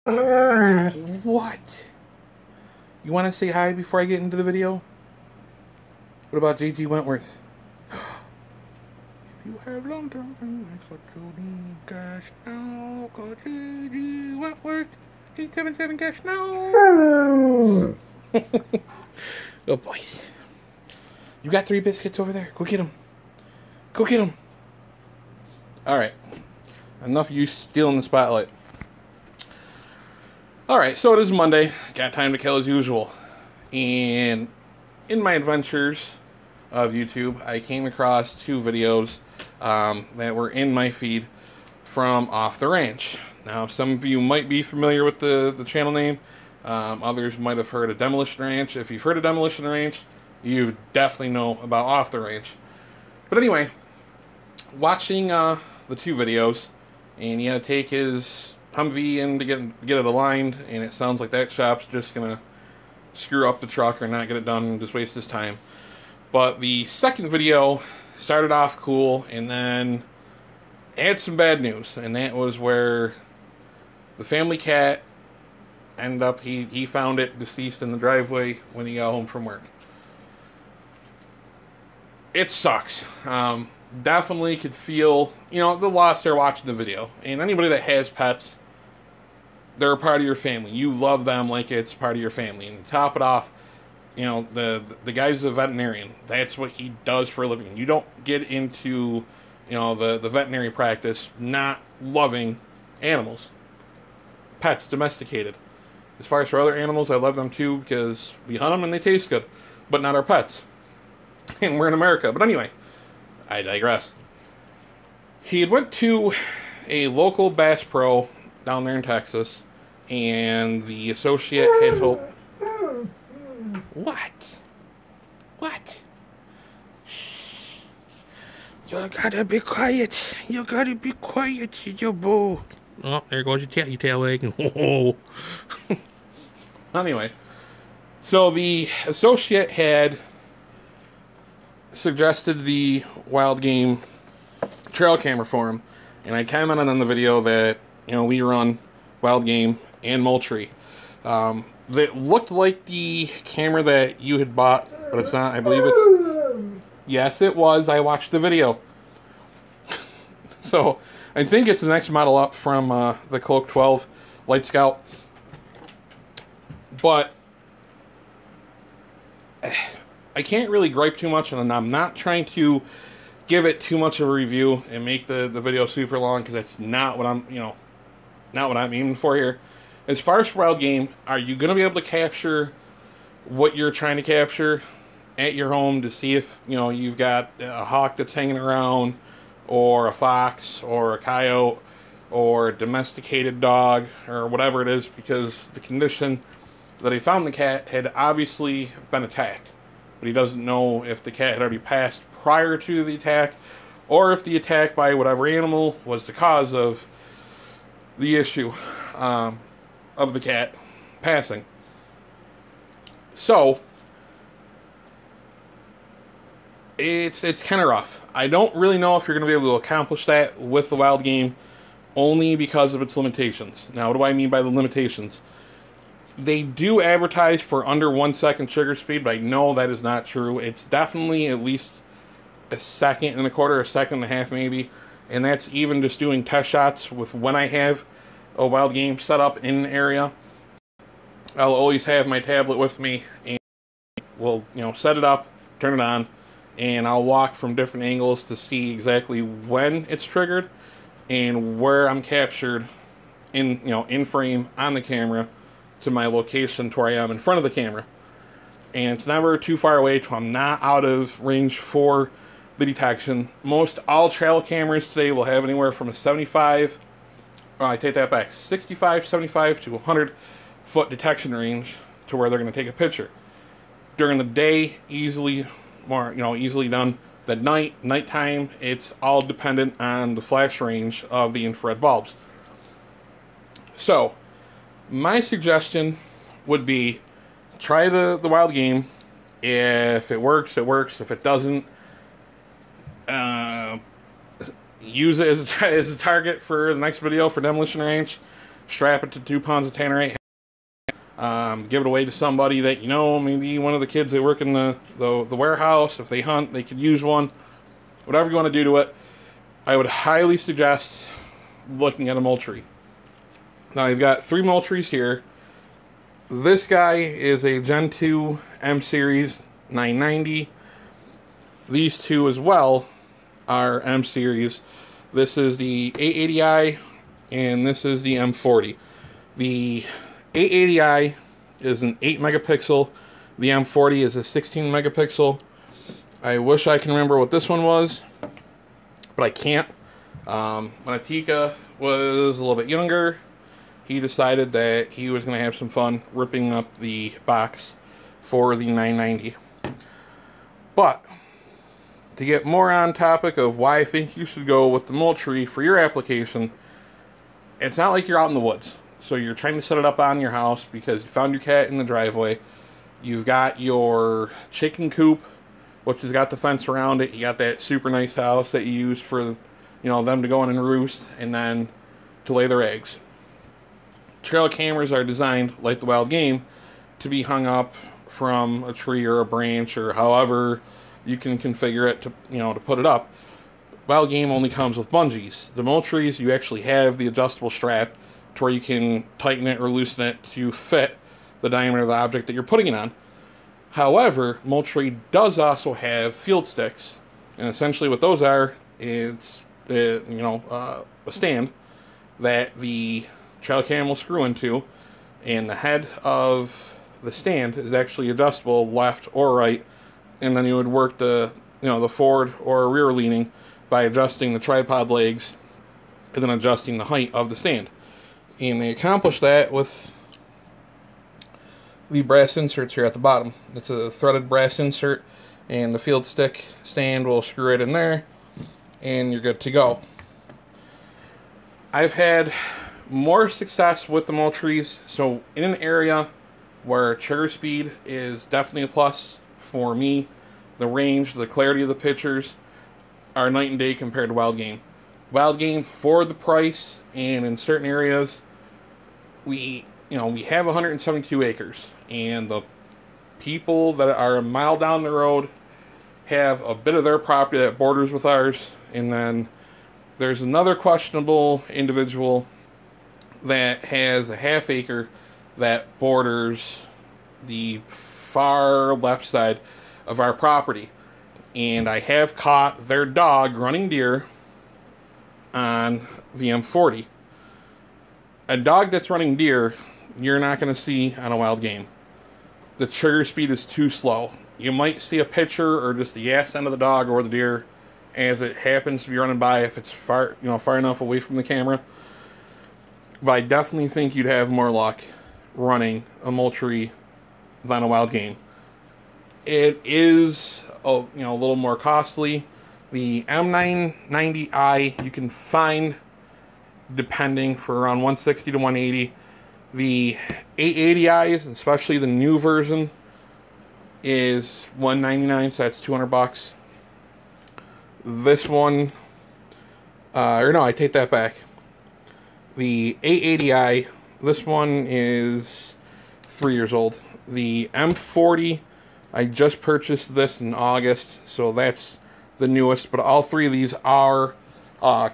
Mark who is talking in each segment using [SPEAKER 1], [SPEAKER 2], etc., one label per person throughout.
[SPEAKER 1] What? You want to say hi before I get into the video? What about JG Wentworth? If you have long-term plans, what you need cash now? Call JG Wentworth. 877 cash now. Oh, boys. You got 3 biscuits over there. Go get them. Go get them. Alright. Enough of you stealing the spotlight. Alright, so it is Monday. Got time to kill as usual. And in my adventures of YouTube, I came across 2 videos that were in my feed from Off the Ranch. Now, some of you might be familiar with the channel name. Others might have heard of Demolition Ranch. If you've heard of Demolition Ranch, you definitely know about Off the Ranch. But anyway, watching the 2 videos, and he had to take his Humvee in to get it aligned, and it sounds like that shop's just gonna screw up the truck or not get it done and just waste his time. But the second video started off cool, and then had some bad news, and that was where the family cat ended up, he found it deceased in the driveway when he got home from work. It sucks. Definitely could feel, the loss there watching the video. And anybody that has pets, they're a part of your family. You love them like it's part of your family. And to top it off, the guy's a veterinarian. That's what he does for a living. You don't get into, the veterinary practice not loving animals. Pets, domesticated. As far as for other animals, I love them too because we hunt them and they taste good. But not our pets. And we're in America. But anyway, I digress. He had went to a local Bass Pro down there in Texas, and the associate had told... What? What? Shh. You gotta be quiet. You gotta be quiet, you boo. Oh, there goes your tail wagging. Whoa. Anyway, so the associate had suggested the wild game trail camera for him, and I commented on the video that we run wild game and Moultrie. That looked like the camera that you had bought, but it's not. I believe it's... Yes, it was. I watched the video. So I think it's the next model up from the Cloak 12 Light Scout. But I can't really gripe too much, and I'm not trying to give it too much of a review and make the video super long, because that's not what I'm, not what I'm aiming for here. As far as wild game, are you going to be able to capture what you're trying to capture at your home to see if, you've got a hawk that's hanging around, or a fox, or a coyote, or a domesticated dog, or whatever it is, because the condition that he found the cat had obviously been attacked. But he doesn't know if the cat had already passed prior to the attack, or if the attack by whatever animal was the cause of the issue of the cat passing. So it's kind of rough. I don't really know if you're going to be able to accomplish that with the wild game, only because of its limitations. Now, what do I mean by the limitations? They do advertise for under 1 second trigger speed, but I know that is not true. It's definitely at least a 1.25 seconds, a 1.5 seconds maybe. And that's even just doing test shots with when I have a wild game set up in an area. I'll always have my tablet with me, and we'll, set it up, turn it on, and I'll walk from different angles to see exactly when it's triggered and where I'm captured in, in frame on the camera to my location to where I am in front of the camera. And it's never too far away to I'm not out of range for the detection. Most all trail cameras today will have anywhere from a 75, I take that back, 65, 75 to 100 foot detection range to where they're going to take a picture. During the day, easily done. The nighttime, it's all dependent on the flash range of the infrared bulbs. So my suggestion would be try the wild game. If it works, it works. If it doesn't, use it as a target for the next video for Demolition Ranch. strap it to 2 pounds of tannerite, give it away to somebody that, maybe one of the kids that work in the warehouse. If they hunt, they could use one. Whatever you want to do to it, I would highly suggest looking at a Moultrie. Now, I've got 3 Moultries here. This guy is a Gen 2 M Series 990. These 2 as well are M Series. This is the 880i, and this is the M40. The 880i is an 8 megapixel. The M40 is a 16 megapixel. I wish I can remember what this one was, but I can't. When Atika was a little bit younger, he decided that he was going to have some fun ripping up the box for the 990. But to get more on topic of why I think you should go with the Moultrie for your application, it's not like you're out in the woods. So you're trying to set it up on your house because you found your cat in the driveway. You've got your chicken coop, which has got the fence around it. You got that super nice house that you use for, them to go in and roost and then to lay their eggs. Trail cameras are designed, like the wild game, to be hung up from a tree or a branch or however you can configure it to, to put it up. Wild game only comes with bungees. The Moultries, you actually have the adjustable strap to where you can tighten it or loosen it to fit the diameter of the object that you're putting it on. However, Moultrie does also have field sticks, and essentially what those are, it's a stand that the trail cam will screw into, and the head of the stand is actually adjustable left or right, and then you would work the forward or rear leaning by adjusting the tripod legs and then adjusting the height of the stand. And they accomplish that with the brass inserts here at the bottom. It's a threaded brass insert, and the field stick stand will screw it in there, and you're good to go. I've had more success with the Moultries, so in an area where shutter speed is definitely a plus for me, the range, the clarity of the pictures are night and day compared to wild game. Wild game, for the price and in certain areas, we have 172 acres, and the people that are a mile down the road have a bit of their property that borders with ours, and then there's another questionable individual that has a half acre that borders the far left side of our property. And I have caught their dog running deer on the M40. A dog that's running deer, you're not going to see on a wild game. The trigger speed is too slow. You might see a picture or just the ass end of the dog or the deer as it happens to be running by if it's far enough away from the camera. But I definitely think you'd have more luck running a Moultrie than a wild game. It is a little more costly. The M990i you can find, depending, for around $160 to $180. The 880i's, especially the new version, is $199, so that's $200. This one, or no, I take that back. The 880i, this one is 3 years old. The M40, I just purchased this in August, so that's the newest, but all 3 of these are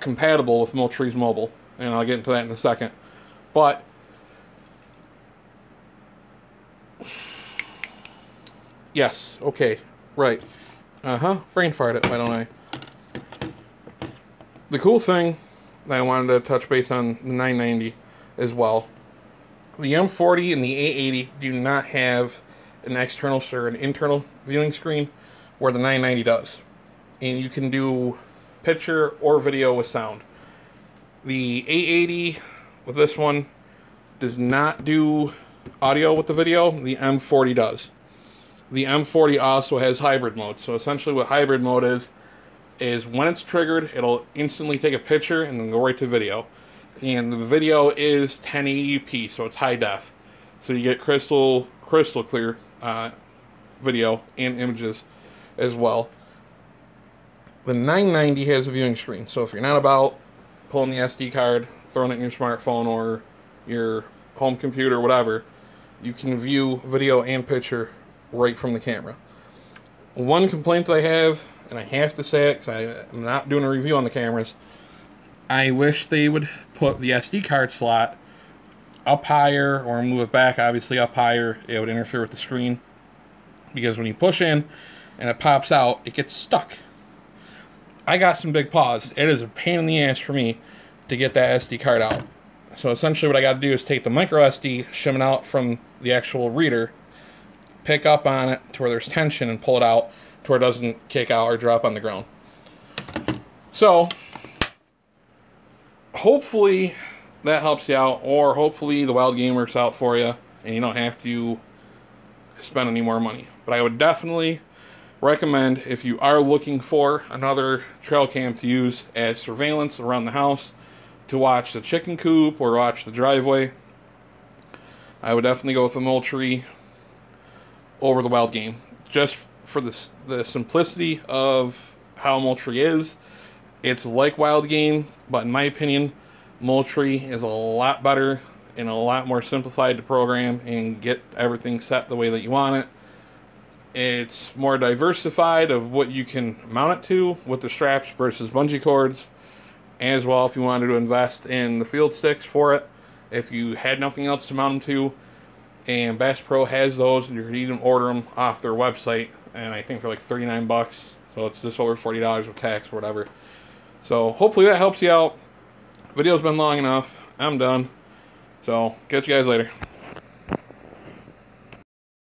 [SPEAKER 1] compatible with Moultrie's mobile, and I'll get into that in a second. But yes, okay, right. Brain farted, why don't I? The cool thing that I wanted to touch base on the 990 as well. The M40 and the 880 do not have an external or an internal viewing screen where the 990 does. And you can do picture or video with sound. The 880 with this one does not do audio with the video. The M40 does. The M40 also has hybrid mode. So essentially what hybrid mode is when it's triggered, it'll instantly take a picture and then go right to video. And the video is 1080p, so it's high def. So you get crystal clear video and images as well. The 990 has a viewing screen, so if you're not about pulling the SD card, throwing it in your smartphone, or your home computer, whatever, you can view video and picture right from the camera. One complaint that I have, and I have to say it because I'm not doing a review on the cameras, I wish they would put the SD card slot up higher or move it back, obviously up higher. It would interfere with the screen because when you push in and it pops out, it gets stuck. I got some big paws. It is a pain in the ass for me to get that SD card out. So essentially what I got to do is take the micro SD, shim it out from the actual reader, pick up on it to where there's tension and pull it out to where it doesn't kick out or drop on the ground. So hopefully that helps you out, or hopefully the Wild Game works out for you and you don't have to spend any more money. But I would definitely recommend, if you are looking for another trail cam to use as surveillance around the house, to watch the chicken coop or watch the driveway, I would definitely go with the Moultrie over the Wild Game, just for the simplicity of how Moultrie is. It's like Wild Game, but in my opinion, Moultrie is a lot better and a lot more simplified to program and get everything set the way that you want it. It's more diversified of what you can mount it to with the straps versus bungee cords. As well, if you wanted to invest in the field sticks for it, if you had nothing else to mount them to, and Bass Pro has those, and you can even order them off their website, and I think they're like 39 bucks, so it's just over $40 with tax or whatever. So hopefully that helps you out. Video's been long enough. I'm done. So catch you guys later.